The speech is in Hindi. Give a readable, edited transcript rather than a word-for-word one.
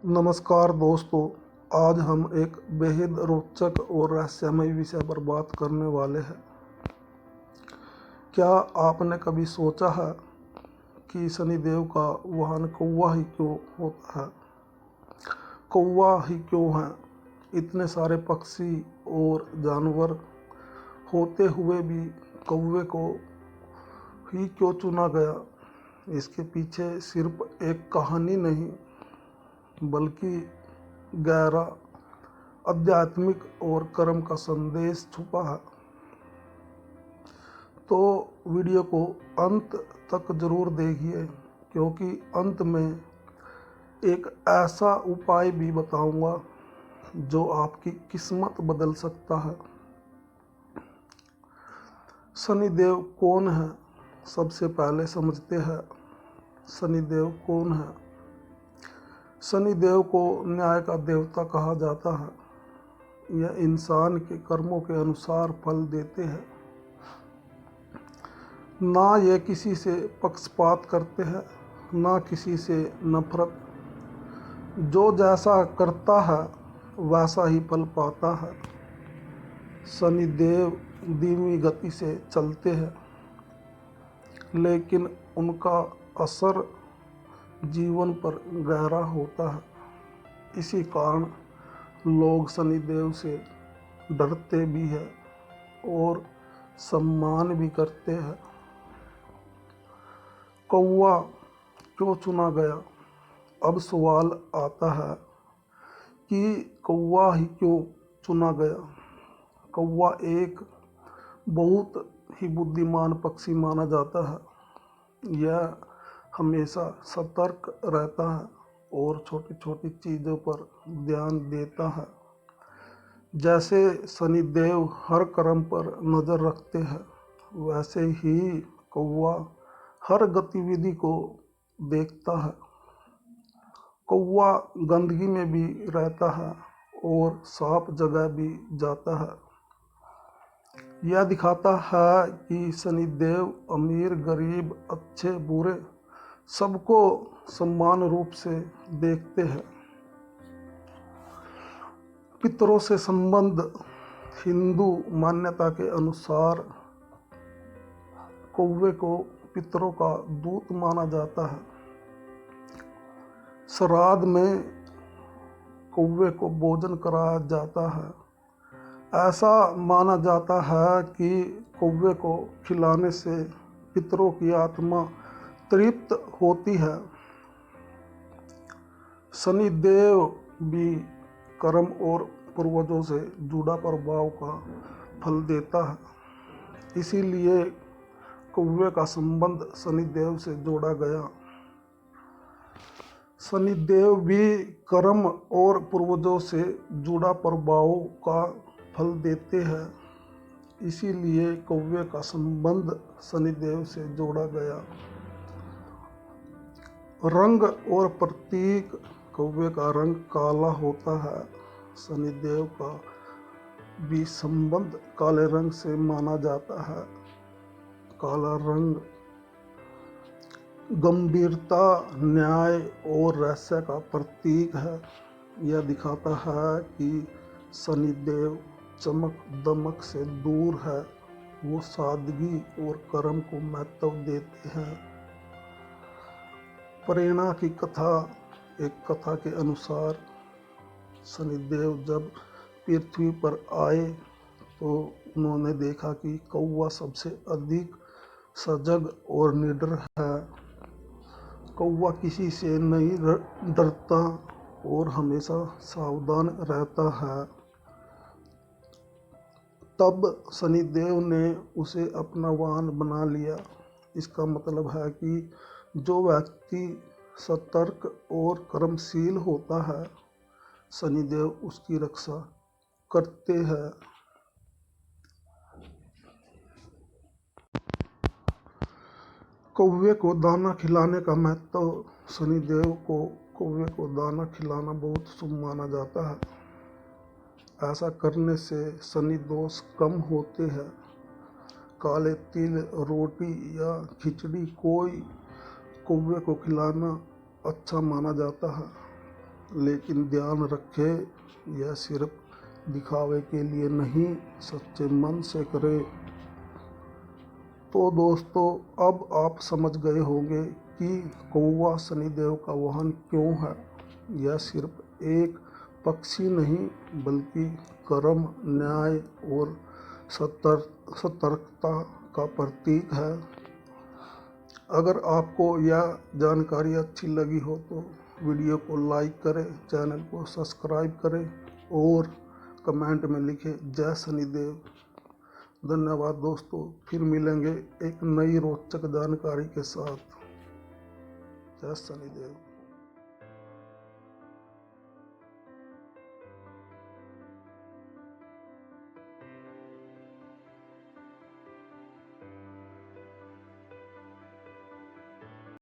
नमस्कार दोस्तों। आज हम एक बेहद रोचक और रहस्यमय विषय पर बात करने वाले हैं। क्या आपने कभी सोचा है कि शनिदेव का वाहन कौवा ही क्यों होता है? कौवा ही क्यों है? इतने सारे पक्षी और जानवर होते हुए भी कौवे को ही क्यों चुना गया? इसके पीछे सिर्फ एक कहानी नहीं बल्कि गहरा आध्यात्मिक और कर्म का संदेश छुपा है। तो वीडियो को अंत तक जरूर देखिए, क्योंकि अंत में एक ऐसा उपाय भी बताऊंगा जो आपकी किस्मत बदल सकता है। शनिदेव कौन है? सबसे पहले समझते हैं शनिदेव कौन है। शनिदेव को न्याय का देवता कहा जाता है। यह इंसान के कर्मों के अनुसार फल देते हैं। ना ये किसी से पक्षपात करते हैं, ना किसी से नफरत। जो जैसा करता है वैसा ही फल पाता है। शनिदेव धीमी गति से चलते हैं, लेकिन उनका असर जीवन पर गहरा होता है। इसी कारण लोग शनिदेव से डरते भी हैं और सम्मान भी करते हैं। कौवा क्यों चुना गया? अब सवाल आता है कि कौवा ही क्यों चुना गया? कौवा एक बहुत ही बुद्धिमान पक्षी माना जाता है। यह हमेशा सतर्क रहता है और छोटी छोटी चीज़ों पर ध्यान देता है। जैसे शनिदेव हर कर्म पर नज़र रखते हैं, वैसे ही कौवा हर गतिविधि को देखता है। कौवा गंदगी में भी रहता है और साफ जगह भी जाता है। यह दिखाता है कि शनिदेव अमीर गरीब अच्छे बुरे सबको समान रूप से देखते हैं। पितरों से संबंध। हिंदू मान्यता के अनुसार कौवे को पितरों का दूत माना जाता है। श्राद्ध में कौवे को भोजन कराया जाता है। ऐसा माना जाता है कि कौवे को खिलाने से पितरों की आत्मा तृप्त होती है। शनिदेव भी कर्म और पूर्वजों से जुड़ा प्रभाव का फल देता है। इसीलिए कौवे का संबंध शनिदेव से जोड़ा गया। शनिदेव भी कर्म और पूर्वजों से जुड़ा प्रभाव का फल देते हैं। इसीलिए कौवे का संबंध शनिदेव से जोड़ा गया। रंग और प्रतीक। कौवे का रंग काला होता है। शनिदेव का भी संबंध काले रंग से माना जाता है। काला रंग गंभीरता, न्याय और रहस्य का प्रतीक है। यह दिखाता है कि शनिदेव चमक दमक से दूर है। वो सादगी और कर्म को महत्व देते हैं। प्रेरणा की कथा। एक कथा के अनुसार शनिदेव जब पृथ्वी पर आए तो उन्होंने देखा कि कौवा सबसे अधिक सजग और निडर है। कौवा किसी से नहीं डरता और हमेशा सावधान रहता है। तब शनिदेव ने उसे अपना वाहन बना लिया। इसका मतलब है कि जो व्यक्ति सतर्क और कर्मशील होता है, शनिदेव उसकी रक्षा करते हैं। कौवे को दाना खिलाने का महत्व। शनिदेव को कौवे को दाना खिलाना बहुत शुभ माना जाता है। ऐसा करने से शनि दोष कम होते हैं। काले तिल, रोटी या खिचड़ी कोई कौवे को खिलाना अच्छा माना जाता है। लेकिन ध्यान रखें यह सिर्फ दिखावे के लिए नहीं, सच्चे मन से करें। तो दोस्तों, अब आप समझ गए होंगे कि कौवा शनिदेव का वाहन क्यों है। यह सिर्फ एक पक्षी नहीं बल्कि कर्म, न्याय और सतर्कता का प्रतीक है। अगर आपको यह जानकारी अच्छी लगी हो तो वीडियो को लाइक करें, चैनल को सब्सक्राइब करें और कमेंट में लिखें जय शनिदेव। धन्यवाद दोस्तों, फिर मिलेंगे एक नई रोचक जानकारी के साथ। जय शनिदेव।